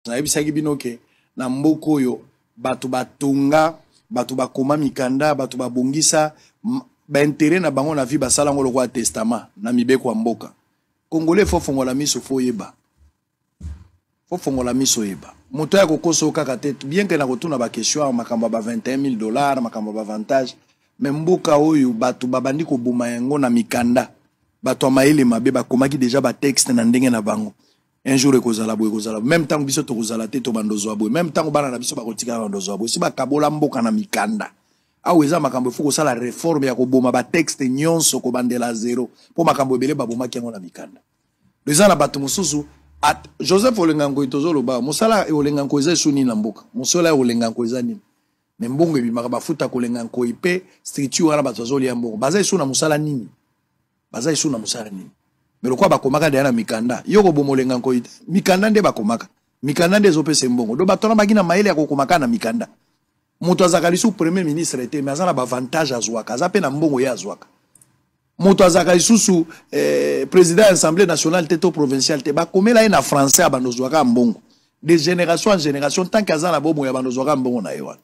nayebisaki bino ke na mboka oyo bato batonga bato bakoma mikanda bato babongisa baintérêt na bango na vie basala ngo lokwa testament na mibeko ya mboka congolais fo fongola miso fo yeba fo fongola miso yeba moto ya kokoso kaka te bien que na kotuna ba question makambo ba $21,000 makambo ba avantage mais mboka oyo bato babandi ko boma yango na mikanda bato maile mabe bakomaki déjà ba texte na ndenge na bango un jour ekozala boye kozala même temps biso to kozala te to bandozo boye même temps bana na biso bakotika bandozo boye si bakabola mboka na mikanda awo eza makambo foko sala réforme ya koboma ba texte nyonso ko bandela zéro po makambo ebele baboma kiango na mikanda leza na bato mususu at Joseph Olengango itozolo ba musala Olengango eza suni na mboka musala Olengango eza nini mbongo ebimaka bafuta Olengango ipe structure wana bato zoli ya mbongo baza suna musala nini baza suna musala nini mais lokwa bakomaka de na mikanda yoko bomo Olengango ite mikanda nde bakomaka mikanda nde zopese mbongo do batona bagina maele ya kokomaka na mikanda moto azakali sous premier ministre était mais azana ba avantage azwaka azape na mbongo ya azwaka moto azakali sous président de l'Assemblée nationale teto provincial te ba komela na français abandozwaka mbongo de génération en génération tant qu'azana bomo ya bandozwaka mbongo na yewa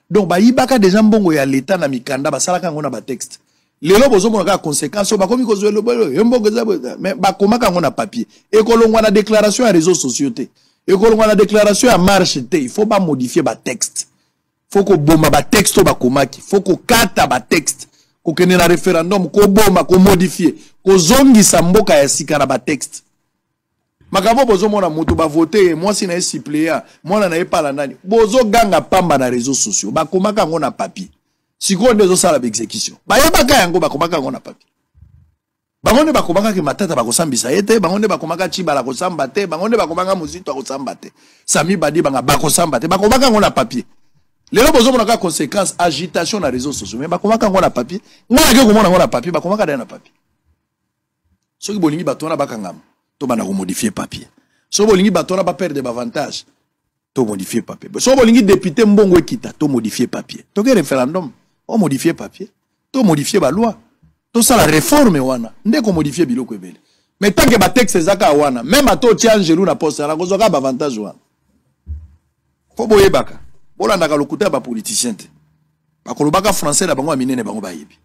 donc ba yibaka déjà mbongo ya l'état na mikanda basalaka ngona ba texte lelo bozomona ka conséquence ba komi kozwelo mbongo za mais ba komaka ngona papier ekolongwa na déclaration ya réseaux sociaux te ekolongwa na déclaration ya marche te il faut ba modifier ba texte faut ko boma ba texte ba komaki faut ko kata ba texte ko kene na référendum ko boma ko modifier ko zongisa mboka ya sika na ba texte makabo bozo mona mutu ba voter moi si na suppléant moi na epala nani bozo ganga pamba na réseaux sociaux ba komaka ngona papier siko ndezo sala ba exécution ba yebaka yango ba komaka ngona papier bangonde ba komaka ki matata ba kosambisa ete bangonde ba komaka chibala ko samba te bangonde ba komaka muzito ko samba te sami badi banga ba ko samba te ba komaka ngona papier les gens ont des conséquences, agitation dans les réseaux sociaux. Mais comment on a papier? Moi, je on a papier. Comment on a papier? Ceux qui bolingi batona bakangam, to bana modifier papier. Ceux qui bolingi batona ba perdre des avantages, to modifier papier. Ceux qui bolingi député mbongo ekita, to modifier papier. To ke référendum, on modifier papier. To modifier ba loi. To ça la réforme wana. Ndeko modifier biloko ebele. Mais tant que ba texte ezaka wana, même ato tiangelou na poste, la kozoka ba avantage wana. Faut boye baka. Ola ndaka lokuta ba politicien te. Bakolobaka français na bango aminene bango bayibi.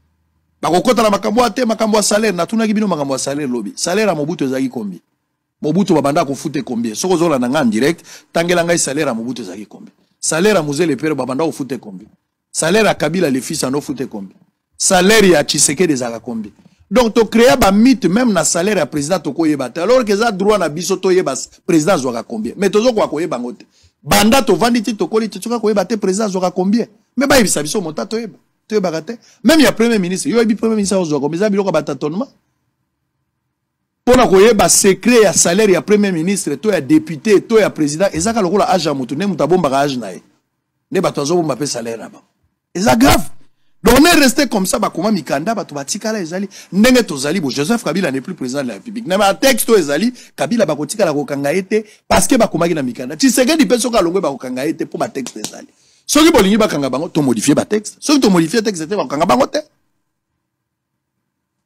Bakokota na makambo te makambo salaire na tunaki bino makambo salaire lobi. Salaire a Mobutu ezaki combien? Mobutu babanda ko fute combien? Soko zola na nga en direct, tangela ngai salaire a Mobutu ezaki combien? Salaire a Muzele Pere babanda ko fute combien? Salaire a Kabila le fils en fute combien? Salaire ya Tshisekedi ezaka combien? Donc to créer ba mythe même na salaire ya président to koyeba te. Alors que ça droit na biso to yeba président zoka combien? Mais tozo kwa koyeba ngote. Banda to vandi ti to koli ti tuka koyeba te président zoka combien? Mais ba yebisa biso monta to yeba. To yeba te. Même ya premier ministre, yo yebi premier ministre zoka combien? Ça biloko ba tâtonnement. Pona koyeba secret ya salaire ya premier ministre, to ya député, to ya président, ezaka lokola age mutu ne mutabomba ka age nae. Ne ba tozo bomba pe salaire na ba. Eza grave. Donc on est resté comme ça, bah comment Mikanda, bah tu vas tikala ezali, n'enge tozali, bon Joseph Kabila n'est plus président de la République. N'a pas texto ezali, Kabila bah kotikala kokanga ete, parce que bah comment na Mikanda. Tu sais que di personnes kalongwe bah kokanga ete pour bah texte ezali. Ceux qui bolingi bah kanga bango, to modifier bah texte. Ceux qui to modifier texte ete bah kanga bango te.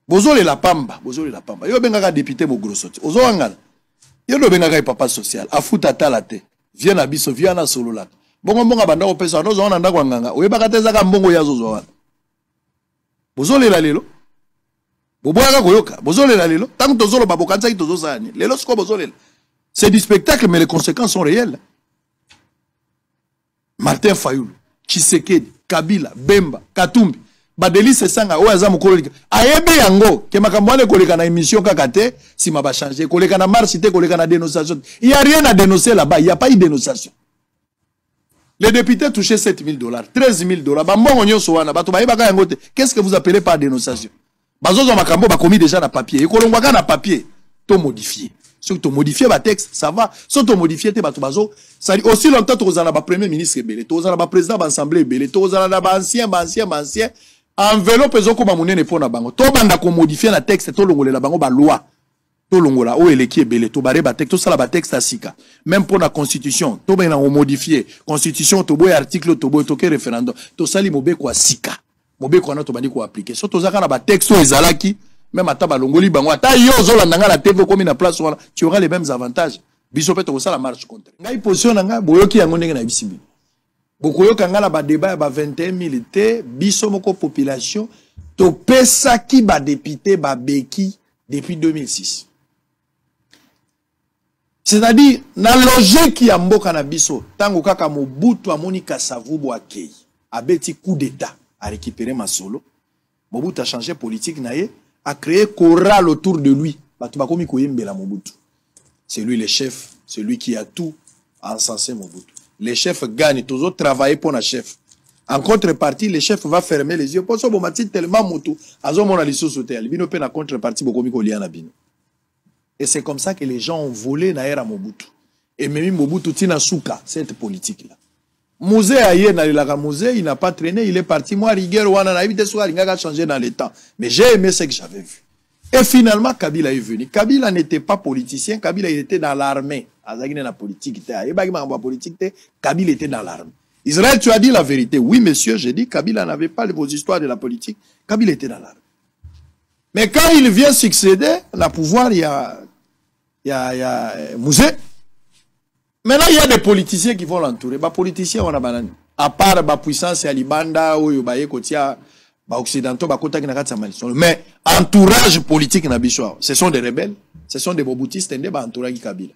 Bozole la pamba, bozole la pamba. Yo benga ka député mo grossoti. Ozo wangala. Yo do benga ka papa social. Afuta talate. Viens na biso, viens na solola. Bongo bonga banda ko pesa, no zo wana ndako nganga. Oyeba ka teza ka mbongo ya zo wana. Bozole la lelo. Boboyaka koyoka. Bozole la lelo. Tant que tozolo babokanza ki tozo sani. Lelo siko bozole. C'est du spectacle mais les conséquences sont réelles. Martin Fayulu, Tshisekedi, Kabila, Bemba, Katumbi, Badeli Sesanga, Oaza Mokolo. Ayebe yango ke makambo ane koleka na émission kakate si maba changer koleka na marche te koleka na dénonciation. Il y a rien à dénoncer là-bas, il y a pas eu de dénonciation. Les députés touchaient $7,000, $13,000. Qu'est-ce que vous appelez par dénonciation? Bazozo makambo ba commis déjà na papier. Ekolongwaka na papier. To modifier. Si tu modifies ba texte, ça va. Si tu modifies te bato bazo, ça dit aussi longtemps tu ozana ba premier ministre belé, tu ozana ba président ba assemblée belé, tu ozana ba ancien. Enveloppe ezoko ba munene pona bango. To banda ko modifier na texte to longolela bango ba loi. To longola o eleki ebele to bare ba texte to sala ba texte asika. Même pour la constitution, to bena o modifier constitution to boy article to boy to ke référendum, to sali mobeko asika. Mobeko na to bandi ko appliquer. So to zaka na ba texte ezalaki même à Tabalongoli, ata yo zola nanga la TV comme na place, tu auras les mêmes avantages. biso pe to la marche contre ngai position nga boyoki yango ndenge na bisibi bokoyoka nga na ba débat ba 21 000 te biso moko population to pesa ki ba député ba beki depuis 2006. C'est-à-dire na logique ya mboka na biso tango kaka Mobutu amoni Kasavubu akei abeti coup d'état a récupérer Masolo. Mobutu a changé politique naie, a créé chorale autour de lui. Batu bakomi koyembela Mobutu. C'est lui le chef, c'est lui qui a tout encensé Mobutu. Les chefs gagnent, tous autres travaillent pour le chef. En contrepartie, le chef va fermer les yeux. Pour ça, bon, tellement moto, azo mona liso sauté. Albino pe na contrepartie bokomi ko liana bino. Et c'est comme ça que les gens ont volé na era Mobutu. Et même Mobutu tina souka cette politique là. Musée aye na la musée, il n'a pas traîné, il est parti. Moi, rigueur wana na ibite soir, il a changé dans le temps. Mais j'ai aimé ce que j'avais vu. Et finalement, Kabila est venu. Kabila n'était pas politicien, Kabila il était dans l'armée. Azagine na politique te. Ayebagi ma politique te, Kabila était dans l'armée. Israël, tu as dit la vérité. Oui, monsieur, j'ai dit Kabila n'avait pas vos histoires de la politique. Kabila était dans l'armée. Mais quand il vient succéder, la pouvoir, il y a Musée. Maintenant, il y a des politiciens qui vont l'entourer. Les politiciens, on a banane. À part la puissance, il y a l'Ibanda, ou il y a occidentaux, mais entourage politique, ce sont des rebelles, ce sont des moboutistes, des entourage Kabila.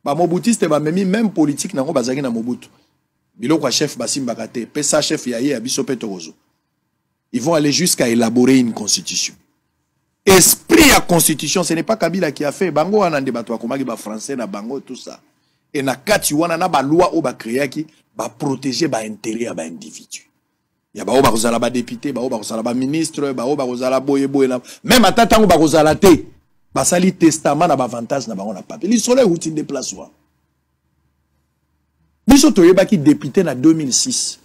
Les moboutistes, même politique, na Mobutu. Biloko chef Bassim Bakate, pesa chef Yaye Abiso Petorozo. Ils vont aller jusqu'à élaborer une constitution. Esprit à constitution, ce n'est pas Kabila qui a fait. Bango a un débat, comme les Français, na Bango, tout ça. Et na kati wana na ba loi ou ba créer qui ba protéger ba intérêt à ba individu. Ya ba o ba kozala ba député, ba o ba kozala ba ministre, ba o ba kozala boye boye na même atata ngo ba kozala te. Ba sali testament na ba avantage na bango na papier. Li soleil routine de place wa. Biso toyeba ki député na 2006.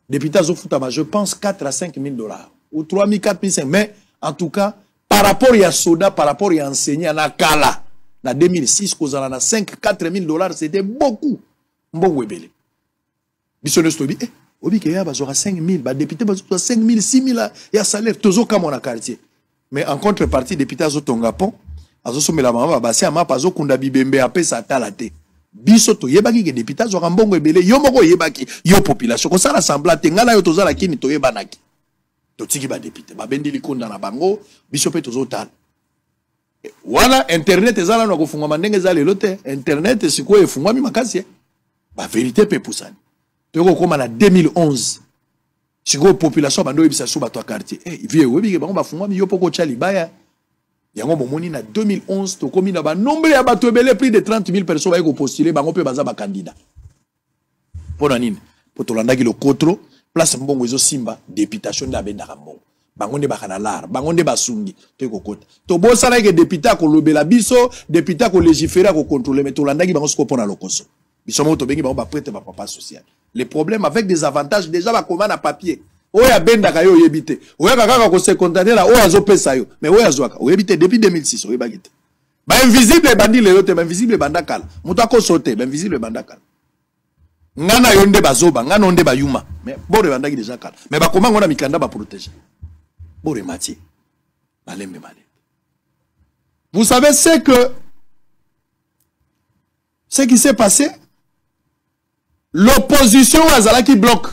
Député azofutama je pense 4 à 5 000 dollars ou 3 000 4 500 mais en tout cas par rapport à soda par rapport à enseignant na kala. En 2006, quand on a 5-4 000 dollars, c'était beaucoup. Bon, webele. Bisonne Stobi, obi ke ya bazora 5 000, ba député bazora 5 000, 6 000, ya salaire, tozo comme on a quartier. Mais en contrepartie, député azo tongapon, azo somela mama, basi ama pazo kunda bibembe apé sa talate. Bisoto yebaki ke député azo rambongo ebele, yo moko yebaki, yo population. Ko ça rassemble te ngala yo toza la kini to yebanaki. To tiki ba député, ba bendi likonda na bango, bisope tozo tal. Voilà, Internet est là, nous avons fait Internet, c'est quoi, il faut moi, la vérité, peut pousser. Tu vois, comme en 2011, si la population a été sur ton quartier, il vient, il va faire moi, il va faire Chalibaya. Il y a un moment, en 2011, tu as commis un nombre de plus de 30 000 personnes qui ont postulé, ils ont pu être candidat. Pour l'année, pour tout le monde, le contrôle, place mbongo ezo simba députation na benda mbongo bangonde bakanalar bangonde basungi to kokota to bosala ke député ko lobela biso député ko légiférer ko contrôler mais to landaki bango siko pona lokoso biso mo to bengi bango ba prête ba papa social les problèmes avec des avantages déjà ba commande à papier oya benda kayo yebite oya kaka ko se condamner la oya zo pesa yo mais oya zoaka oyebite depuis 2006 oya bagite ba invisible bandi le yote ba invisible bandakala muto ko sauter ba invisible bandakala ngana yonde bazoba ngana onde bayuma mais bore bandaki déjà kala mais ba comment ngona mikanda ba protéger bore mati malembe malé vous savez ce qui s'est passé l'opposition azala qui bloque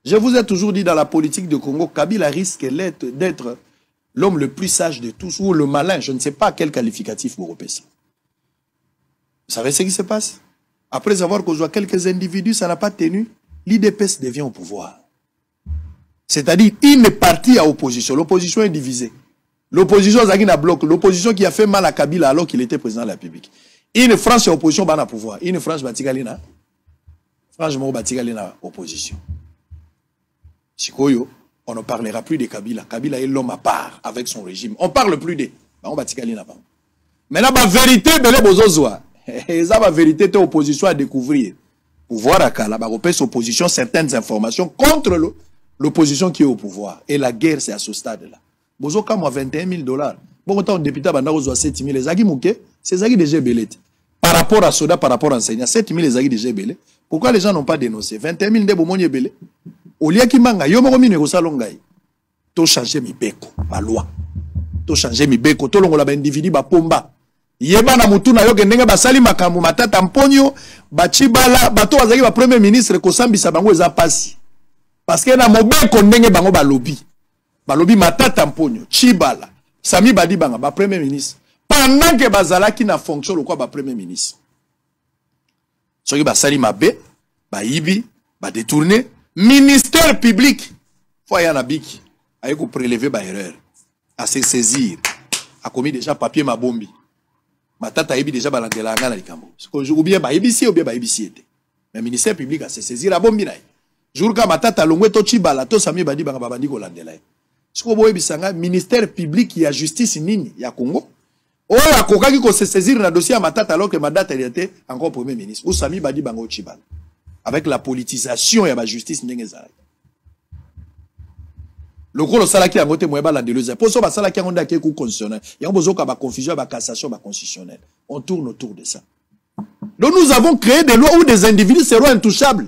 je vous ai toujours dit dans la politique de Congo Kabila risque d'être l'homme le plus sage de tous ou le malin je ne sais pas quel qualificatif vous repérez ça vous savez ce qui se passe. Après avoir causé quelques individus, ça n'a pas tenu, l'IDPS devient au pouvoir. C'est-à-dire, une partie à opposition. L'opposition est divisée. L'opposition a bloc. L'opposition qui a fait mal à Kabila alors qu'il était président de la République. Une France est opposition, bah, pouvoir. Une France, Batigalina. Franchement, Batigalina, opposition. Sikoyo, on ne parlera plus de Kabila. Kabila est l'homme à part avec son régime. On ne parle plus de. Bah, on Batigalina. Maintenant, la vérité, belé bozozoa. Et ça, la vérité, c'est l'opposition à découvrir. Pour voir à la opposition certaines informations contre l'opposition qui est au pouvoir. Et la guerre, c'est à ce stade-là. Bozo, comme 21 000 dollars. Bon, autant de députés, on 7 000. Les agis mouké, c'est agis déjà belé. Par rapport à Soda, par rapport à enseignant, 7 000 les agis déjà belé. Pourquoi les gens n'ont pas dénoncé 21 000 de bomonier belé. Au lieu qui manga, yo moromi ne salongai. To changer mi beko, ma loi. To changer mi beko, to longo la ba individu ba pomba. Yeba na mutu na yo kendenge basali makambo matata mponyo bachibala bato bazaki ba premier ministre ko sambisa bango eza pasi parce que na mobeko ndenge bango balobi matata mponyo chibala Sami Badi banga ba premier ministre pendant que bazalaki na fonction le quoi ba premier ministre soki basali mabe ba yibi ba détourner ministère public faut y en a biki aye ko prélever ba erreur à se saisir a commis déjà papier mabombi matata yebi déjà balandela ngala likambo ou bien ba ibisi ou bien ba ibisi était mais ministère public a se saisir a bombi na jour ka matata longwe to chibala to Sami Badi banga babandi ko landela siko boye bisanga ministère public ya justice nini ya Congo oyo akokaki ko se saisir na dossier ya matata alors que Matata était encore premier ministre ou Sami Badi banga chibala avec la politisation ya ba justice ndenge ezala le gros salaki yango te moyeba la deluze pour ça ba salaki yango ndaki ku constitutionnel yango bozoka ba confusion ba cassation ba constitutionnel on tourne autour de ça donc nous avons créé des lois où des individus seront intouchables.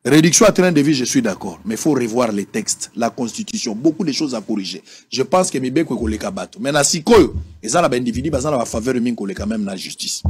Réduction à train de vie, je suis d'accord. Mais il faut revoir les textes, la constitution, beaucoup de choses à corriger. Je pense que Mibeko est koleka bato. Mais na sikoyo, et ça la individu, ça la faveur min koleka même la justice.